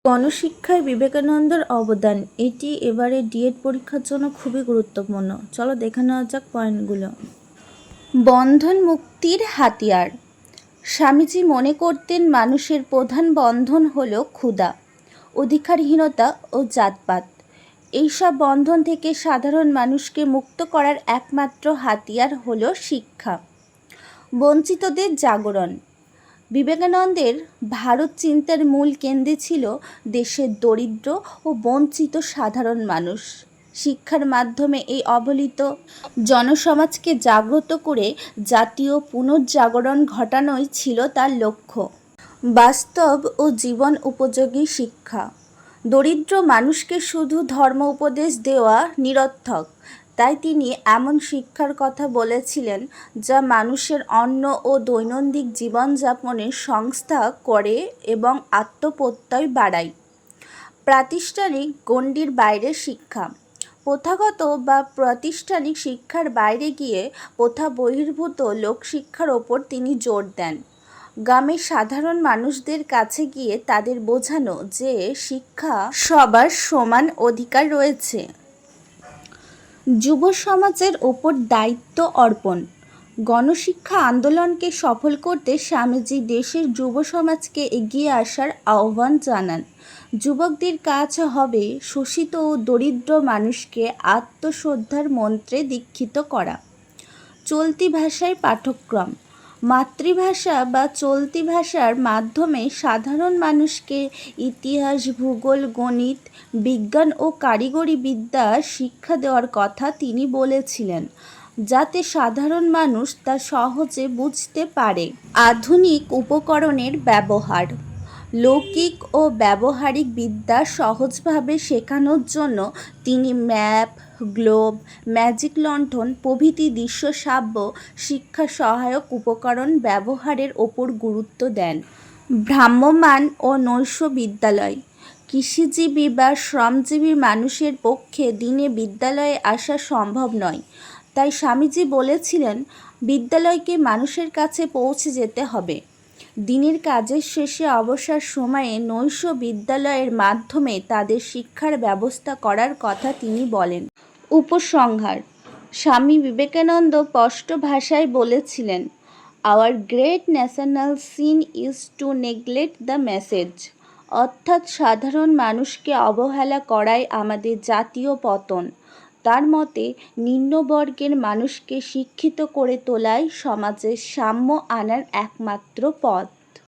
গণশিক্ষায় বিবেকানন্দের অবদান, এটি এবারে ডিএড পরীক্ষার জন্য খুবই গুরুত্বপূর্ণ। চলো দেখে নেওয়া যাক পয়েন্টগুলো। বন্ধন মুক্তির হাতিয়ার। স্বামীজি মনে করতেন মানুষের প্রধান বন্ধন হলো ক্ষুধা, অধিকারহীনতা ও জাতপাত। এইসব বন্ধন থেকে সাধারণ মানুষকে মুক্ত করার একমাত্র হাতিয়ার হলো শিক্ষা। বঞ্চিতদের জাগরণ। বিবেকানন্দের ভারত চিন্তার মূল কেন্দ্রে ছিল দেশের দরিদ্র ও বঞ্চিত সাধারণ মানুষ। শিক্ষার মাধ্যমে এই অবহেলিত জনসমাজকে জাগ্রত করে জাতীয় পুনর্জাগরণ ঘটানোই ছিল তার লক্ষ্য। বাস্তব ও জীবন উপযোগী শিক্ষা। দরিদ্র মানুষকে শুধু ধর্ম উপদেশ দেওয়া নিরর্থক, তাই তিনি এমন শিক্ষার কথা বলেছিলেন যা মানুষের অন্ন ও দৈনন্দিন জীবনযাপনের সংস্থা করে এবং আত্মপ্রত্যয় বাড়ায়। প্রাতিষ্ঠানিক গণ্ডির বাইরে শিক্ষা। প্রথাগত বা প্রাতিষ্ঠানিক শিক্ষার বাইরে গিয়ে প্রথা বহির্ভূত লোকশিক্ষার ওপর তিনি জোর দেন। গ্রামের সাধারণ মানুষদের কাছে গিয়ে তাদের বোঝানো যে শিক্ষা সবার সমান অধিকার রয়েছে। যুব সমাজের ওপর দায়িত্ব অর্পণ। গণশিক্ষা আন্দোলনকে সফল করতে স্বামীজি দেশের যুব সমাজকে এগিয়ে আসার আহ্বান জানান। যুবকদের কাজ হবে শোষিত ও দরিদ্র মানুষকে আত্মশ্রদ্ধার মন্ত্রে দীক্ষিত করা। চলতি ভাষায় পাঠ্যক্রম। মাতৃভাষা বা চলতি ভাষার মাধ্যমে সাধারণ মানুষকে ইতিহাস, ভূগোল, গণিত, বিজ্ঞান ও কারিগরি বিদ্যা শিক্ষা দেওয়ার কথা তিনি বলেছিলেন, যাতে সাধারণ মানুষ তা সহজে বুঝতে পারে। আধুনিক উপকরণের ব্যবহার। লৌকিক ও ব্যবহারিক বিদ্যা সহজভাবে শেখানোর জন্য তিনি ম্যাপ, গ্লোব, ম্যাজিক লণ্ঠন প্রভৃতি দৃশ্যশ্রাব্য শিক্ষা সহায়ক উপকরণ ব্যবহারের ওপর গুরুত্ব দেন। ভ্রাম্যমাণ ও নৈশ বিদ্যালয়। কৃষিজীবী বা শ্রমজীবী মানুষের পক্ষে দিনে বিদ্যালয়ে আসা সম্ভব নয়, তাই স্বামীজি বলেছিলেন বিদ্যালয়কে মানুষের কাছে পৌঁছে যেতে হবে। দিনের কাজের শেষে অবসর সময়ে নৈশ বিদ্যালয়ের মাধ্যমে তাদের শিক্ষার ব্যবস্থা করার কথা তিনি বলেন। উপসংহার। স্বামী বিবেকানন্দ স্পষ্ট ভাষায় বলেছিলেন, our great national sin is to neglect the message, অর্থাৎ সাধারণ মানুষকে অবহেলা করাই আমাদের জাতীয় পতন। তার মতে নিম্নবর্গের মানুষকে শিক্ষিত করে তোলাই সমাজে সাম্য আনার একমাত্র পথ।